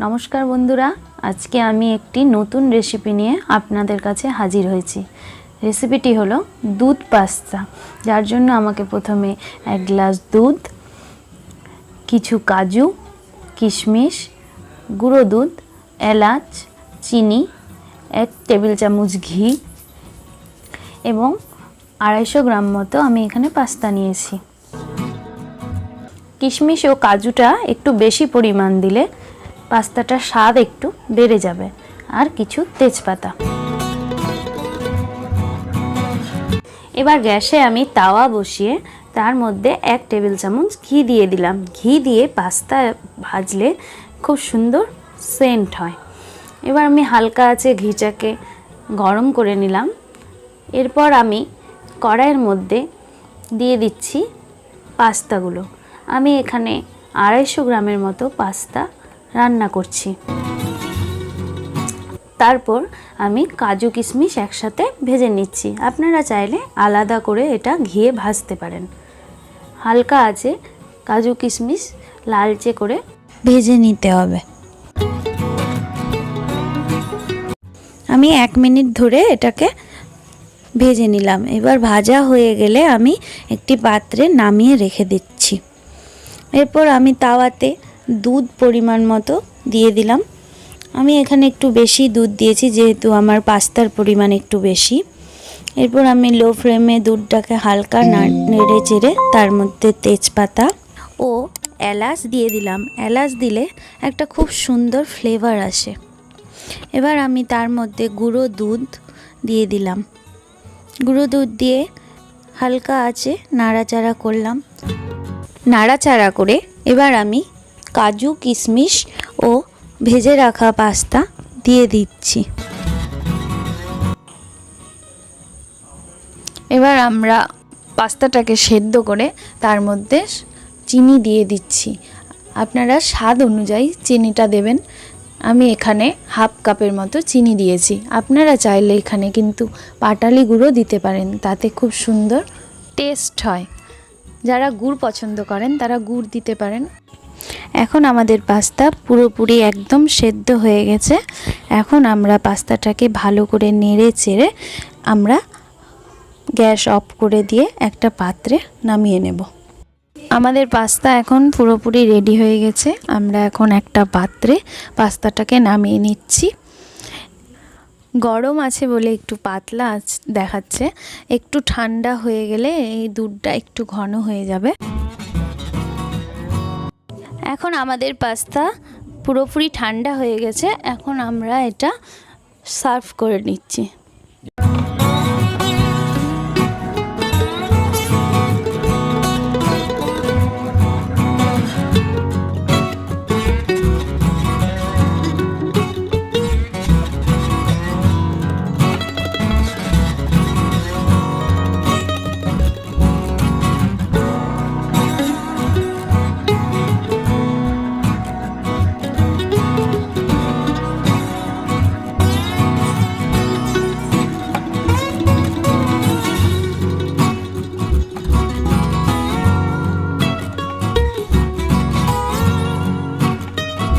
নমস্কার বন্ধুরা, আজকে আমি একটি নতুন রেসিপি নিয়ে আপনাদের কাছে হাজির হয়েছি। রেসিপিটি হলো দুধ পাস্তা, যার জন্য আমাকে প্রথমে 1 গ্লাস দুধ, কিছু কাজু, কিশমিশ, গুঁড়ো দুধ, এলাচ, চিনি, 1 টেবিল চামচ ঘি এবং 250 গ্রাম মতো আমি এখানে পাস্তা নিয়েছি। কিশমিশ ও কাজুটা একটু বেশি পরিমাণ দিলে পাস্তাটার স্বাদ একটু বেড়ে যাবে, আর কিছু তেজপাতা। এবার গ্যাসে আমি তাওয়া বসিয়ে তার মধ্যে 1 টেবিল চামচ ঘি দিয়ে দিলাম। ঘি দিয়ে পাস্তা ভাজলে খুব সুন্দর সেন্ট হয়। এবার আমি হালকা আঁচে ঘিটাকে গরম করে নিলাম। এরপর আমি কড়াইয়ের মধ্যে দিয়ে দিচ্ছি পাস্তাগুলো। আমি এখানে 250 গ্রামের মতো পাস্তা রান্না করছি। তারপর আমি কাজু কিশমিশ একসাথে ভেজে নিচ্ছি। আপনারা চাইলে আলাদা করে এটা ঘিয়ে ভাজতে পারেন। হালকা আছে কাজু কিশমিশ লালচে করে ভেজে নিতে হবে। আমি 1 মিনিট ধরে এটাকে ভেজে নিলাম। এবার ভাজা হয়ে গেলে আমি একটি পাত্রে নামিয়ে রেখে দিচ্ছি। এরপর আমি তাওয়াতে দুধ পরিমাণ মতো দিয়ে দিলাম। আমি এখানে একটু বেশি দুধ দিয়েছি, যেহেতু আমার পাস্তার পরিমাণ একটু বেশি। এরপর আমি লো ফ্লেমে দুধটাকে হালকা নেড়ে চেড়ে তার মধ্যে তেজপাতা ও এলাচ দিয়ে দিলাম। এলাচ দিলে একটা খুব সুন্দর ফ্লেভার আসে। এবার আমি তার মধ্যে গুঁড়ো দুধ দিয়ে দিলাম। গুঁড়ো দুধ দিয়ে হালকা আঁচে নাড়াচাড়া করলাম। নাড়াচাড়া করে এবার আমি কাজু কিশমিশ ও ভেজে রাখা পাস্তা দিয়ে দিচ্ছি। এবার আমরা পাস্তাটাকে সেদ্ধ করে তার মধ্যে চিনি দিয়ে দিচ্ছি। আপনারা স্বাদ অনুযায়ী চিনিটা দেবেন। আমি এখানে 1/2 কাপের মতো চিনি দিয়েছি। আপনারা চাইলে এখানে কিন্তু পাটালি গুঁড়ো দিতে পারেন, তাতে খুব সুন্দর টেস্ট হয়। যারা গুড় পছন্দ করেন তারা গুড় দিতে পারেন। এখন আমাদের পাস্তা পুরোপুরি একদম সেদ্ধ হয়ে গেছে। এখন আমরা পাস্তাটাকে ভালো করে নেড়ে চেড়ে আমরা গ্যাস অফ করে দিয়ে একটা পাত্রে নামিয়ে নেব। আমাদের পাস্তা এখন পুরোপুরি রেডি হয়ে গেছে। আমরা এখন একটা পাত্রে পাস্তাটাকে নামিয়ে নিচ্ছি। গরম আছে বলে একটু পাতলা দেখাচ্ছে। একটু ঠান্ডা হয়ে গেলে এই দুধটা একটু ঘন হয়ে যাবে। এখন আমাদের পাস্তা পুরোপুরি ঠান্ডা হয়ে গেছে। এখন আমরা এটা সার্ভ করে নিচ্ছি।